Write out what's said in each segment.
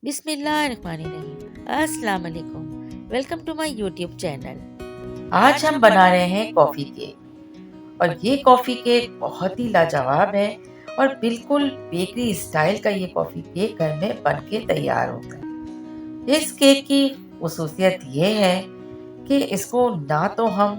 बिस्मिल्लाहिर्रहमानिर्रहीम। अस्सलाम वालेकुम। Welcome to my YouTube channel. आज हम बना रहे हैं कॉफ़ी केक। और ये कॉफ़ी केक बहुत ही लाजवाब है। और बिल्कुल बेकरी स्टाइल का ये कॉफ़ी केक घर में बन के तैयार होता है। इस केक की खसूसियत ये है कि इसको ना तो हम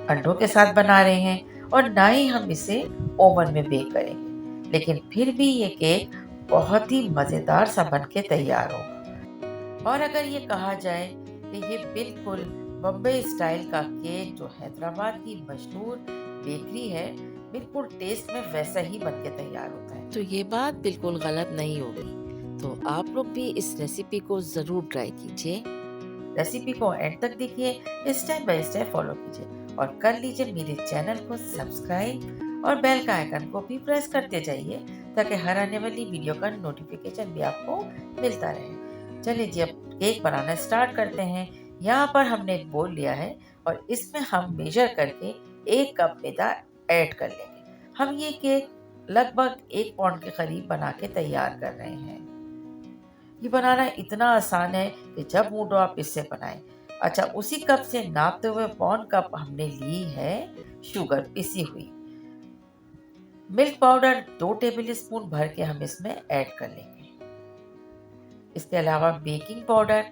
अंडों के साथ बना रहे हैं और ना ही हम इसे ओवन में बेक करेंगे, लेकिन फिर भी ये केक बहुत ही मज़ेदार सा बन के तैयार होगा। और अगर ये कहा जाए कि ये बिल्कुल बम्बई स्टाइल का केक जो हैदराबाद की मशहूर बेकरी है, बिल्कुल टेस्ट में वैसा ही बन के तैयार होता है। तो ये बात बिल्कुल गलत नहीं होगी। तो आप लोग भी इस रेसिपी को ज़रूर ट्राई कीजिए। रेसिपी को एंड तक देखिए, स्टेप बाय स्टेप फॉलो कीजिए और कर लीजिए मेरे चैनल को सब्सक्राइब और बेल का आइकन को भी प्रेस करते जाइए, ताकि हर आने वाली वीडियो का नोटिफिकेशन भी आपको मिलता रहे। चलिए जी, अब केक बनाना स्टार्ट करते हैं। यहाँ पर हमने एक बोल लिया है और इसमें हम मेजर करके 1 कप मैदा ऐड कर लेंगे। हम ये केक लगभग 1 पाउंड के करीब बना के तैयार कर रहे हैं। ये बनाना इतना आसान है कि जब मूडो आप इससे बनाएं। अच्छा, उसी कप से नापते हुए 1 कप हमने ली है शुगर पिसी हुई। मिल्क पाउडर 2 टेबल स्पून भर के हम इसमें ऐड कर लेंगे। इसके अलावा बेकिंग पाउडर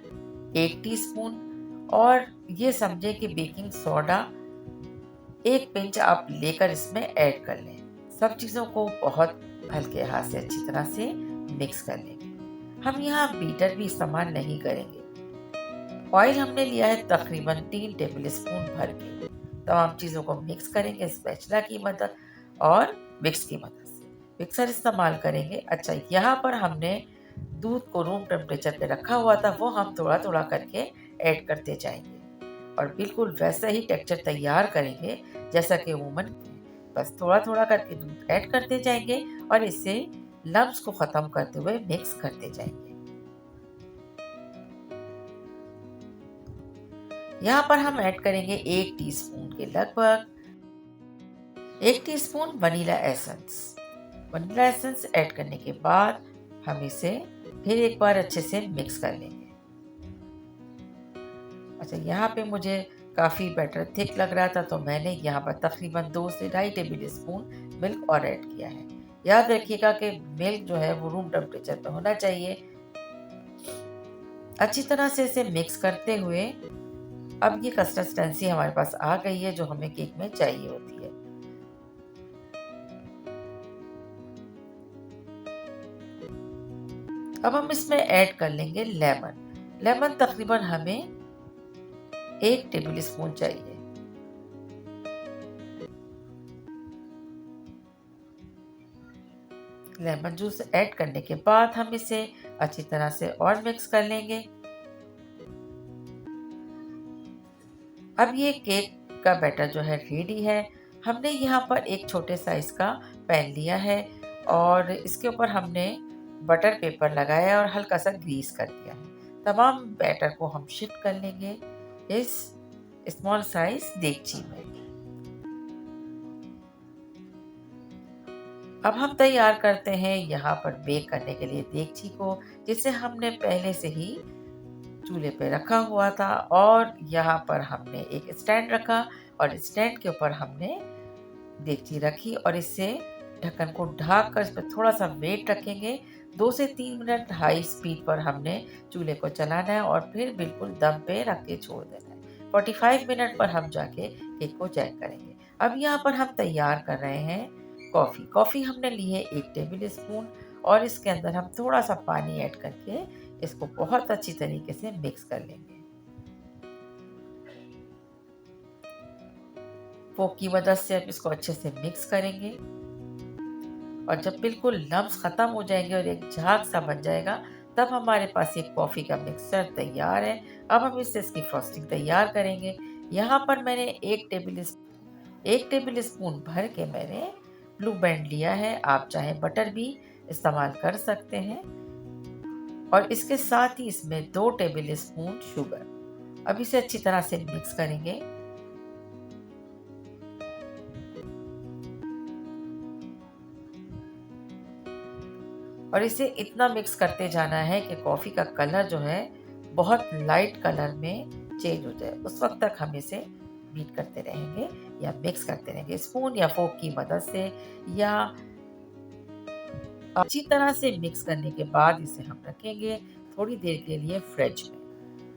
1 टीस्पून और ये समझे कि बेकिंग सोडा 1 पिंच आप लेकर इसमें ऐड कर लें। सब चीज़ों को बहुत हल्के हाथ से अच्छी तरह से मिक्स कर लेंगे। हम यहाँ बीटर भी इस्तेमाल नहीं करेंगे। ऑयल हमने लिया है तकरीबन 3 टेबल स्पून भर के। तमाम चीज़ों को मिक्स करेंगे स्पैचुला की मदद और विक्स की मदद से। मिक्सर इस्तेमाल करेंगे। अच्छा, यहाँ पर हमने दूध को रूम टेम्परेचर पे रखा हुआ था, वो हम थोड़ा थोड़ा करके ऐड करते जाएंगे और बिल्कुल वैसा ही टेक्सचर तैयार करेंगे जैसा कि वुमन। बस थोड़ा थोड़ा करके दूध ऐड करते जाएंगे और इससे लम्स को ख़त्म करते हुए मिक्स करते जाएंगे। यहाँ पर हम ऐड करेंगे 1 टीस्पून के लगभग 1 teaspoon vanilla essence. Vanilla essence add करने के बाद हम इसे फिर एक बार अच्छे से मिक्स कर लेंगे। अच्छा, यहाँ पे मुझे काफ़ी बैटर थिक लग रहा था, तो मैंने यहाँ पर तकरीबन 2 से 2.5 टेबल स्पून मिल्क और ऐड किया है। याद रखिएगा कि मिल्क जो है वो रूम टेम्परेचर पे होना चाहिए। अच्छी तरह से इसे मिक्स करते हुए अब ये कंसिस्टेंसी हमारे पास आ गई है जो हमें केक में चाहिए होती है। अब हम इसमें ऐड कर लेंगे लेमन। लेमन तकरीबन हमें 1 टेबल स्पून चाहिए। लेमन जूस ऐड करने के बाद हम इसे अच्छी तरह से और मिक्स कर लेंगे। अब ये केक का बैटर जो है रेडी है। हमने यहाँ पर एक छोटे साइज का पैन लिया है और इसके ऊपर हमने बटर पेपर लगाया और हल्का सा ग्रीस कर दिया है। तमाम बैटर को हम शिफ्ट कर लेंगे इस स्मॉल साइज देगची में। अब हम तैयार करते हैं यहाँ पर बेक करने के लिए देगची को, जिसे हमने पहले से ही चूल्हे पे रखा हुआ था। और यहाँ पर हमने एक स्टैंड रखा और स्टैंड के ऊपर हमने देगची रखी और इससे ढक्कन को ढक कर इस पर थोड़ा सा वेट रखेंगे। 2 से 3 मिनट हाई स्पीड पर हमने चूल्हे को चलाना है और फिर बिल्कुल दम पे रख के छोड़ देना है। 45 मिनट पर हम जाके केक को चेक करेंगे। अब यहाँ पर हम तैयार कर रहे हैं कॉफ़ी। कॉफ़ी हमने ली है 1 टेबल स्पून और इसके अंदर हम थोड़ा सा पानी ऐड करके इसको बहुत अच्छी तरीके से मिक्स कर लेंगे। फोक की मदद से अब इसको अच्छे से मिक्स करेंगे और जब बिल्कुल लम्स ख़त्म हो जाएंगे और एक झाग सा बन जाएगा, तब हमारे पास एक कॉफ़ी का मिक्सचर तैयार है। अब हम इससे इसकी फ्रॉस्टिंग तैयार करेंगे। यहाँ पर मैंने 1 टेबल स्पून भर के मैंने ब्लू बैंड लिया है। आप चाहे बटर भी इस्तेमाल कर सकते हैं और इसके साथ ही इसमें 2 टेबल स्पून शुगर। अब इसे अच्छी तरह से मिक्स करेंगे। और इसे इतना मिक्स करते जाना है कि कॉफ़ी का कलर जो है बहुत लाइट कलर में चेंज हो जाए। उस वक्त तक हम इसे बीट करते रहेंगे या मिक्स करते रहेंगे स्पून या फोक की मदद से, या अच्छी तरह से मिक्स करने के बाद इसे हम रखेंगे थोड़ी देर के लिए फ्रिज में।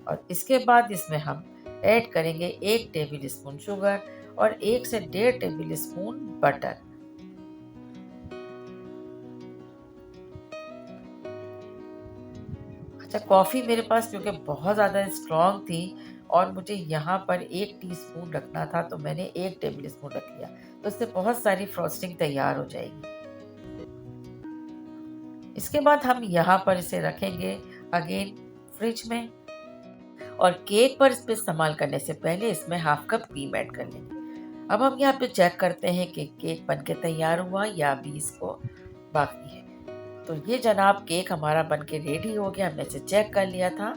और इसके बाद इसमें हम ऐड करेंगे 1 टेबल स्पून शुगर और 1 से 1.5 टेबल स्पून बटर। अच्छा, कॉफ़ी मेरे पास क्योंकि बहुत ज़्यादा स्ट्रॉन्ग थी और मुझे यहाँ पर 1 टीस्पून रखना था, तो मैंने 1 टेबल स्पून रख लिया। तो इससे बहुत सारी फ्रॉस्टिंग तैयार हो जाएगी। इसके बाद हम यहाँ पर इसे रखेंगे अगेन फ्रिज में, और केक पर इस पे इस्तेमाल करने से पहले इसमें हाफ कप क्रीम ऐड कर लेंगे। अब हम यहाँ पे चेक करते हैं कि केक बनके तैयार हुआ या अभी इसको बाकी है। तो ये जनाब केक हमारा बनके रेडी हो गया, हमने इसे चेक कर लिया था।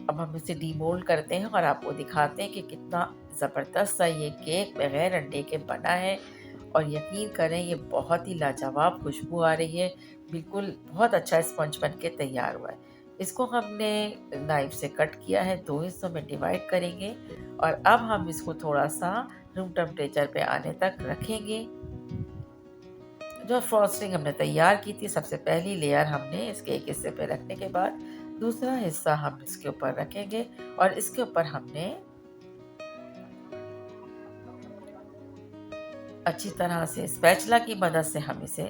अब हम इसे डीमोल्ड करते हैं और आपको दिखाते हैं कि कितना ज़बरदस्त सा ये केक बगैर अंडे के बना है। और यकीन करें ये बहुत ही लाजवाब खुशबू आ रही है, बिल्कुल बहुत अच्छा स्पंज बन के तैयार हुआ है। इसको हमने नाइफ से कट किया है, 2 हिस्सों में डिवाइड करेंगे और अब हम इसको थोड़ा सा रूम टेम्परेचर पे आने तक रखेंगे। जो फ्रॉस्टिंग हमने तैयार की थी, सबसे पहली लेयर हमने इसके एक हिस्से पे रखने के बाद दूसरा हिस्सा हम इसके ऊपर रखेंगे और इसके ऊपर हमने अच्छी तरह से स्पैचुला की मदद से हम इसे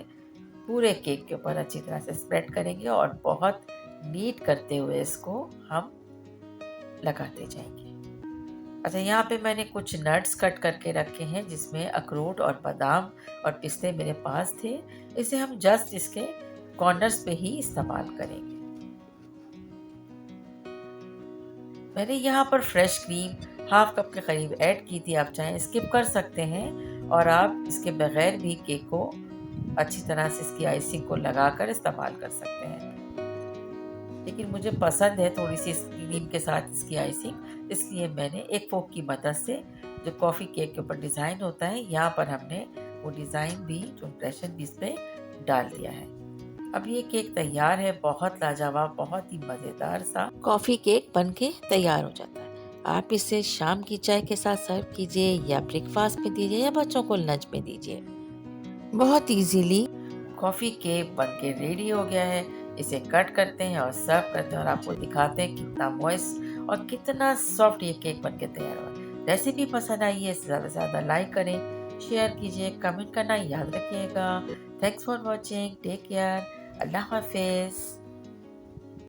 पूरे केक के ऊपर अच्छी तरह से स्प्रेड करेंगे और बहुत नीट करते हुए इसको हम लगाते जाएंगे। अच्छा, यहाँ पे मैंने कुछ नट्स कट करके रखे हैं जिसमें अखरोट और बादाम और पिस्ते मेरे पास थे। इसे हम जस्ट इसके कॉर्नर्स पे ही इस्तेमाल करेंगे। मैंने यहाँ पर फ्रेश क्रीम हाफ कप के करीब ऐड की थी, आप चाहें स्किप कर सकते हैं और आप इसके बगैर भी केक को अच्छी तरह से इसकी आइसिंग को लगाकर इस्तेमाल कर सकते हैं। लेकिन मुझे पसंद है थोड़ी सी क्रीम के साथ इसकी आइसिंग, इसलिए मैंने एक फोक की मदद से जो कॉफ़ी केक के ऊपर डिज़ाइन होता है, यहाँ पर हमने वो डिज़ाइन भी, जो इम्प्रेशन भी इस पे डाल दिया है। अब ये केक तैयार है, बहुत लाजवाब, बहुत ही मज़ेदार सा कॉफ़ी केक बनके तैयार हो जाता है। आप इसे शाम की चाय के साथ सर्व कीजिए या ब्रेकफास्ट में दीजिए या बच्चों को लंच में दीजिए। बहुत इजीली कॉफ़ी केक बनके रेडी हो गया है। इसे कट करते हैं और सर्व करते हैं और आपको दिखाते हैं कितना मॉइस्ट और कितना सॉफ्ट ये केक बनके तैयार हुआ। रेसिपी पसंद आई है इसे ज़्यादा से ज़्यादा लाइक करें, शेयर कीजिए, कमेंट करना याद रखिएगा। Thanks for watching, take care, अल्लाह हाफिज़।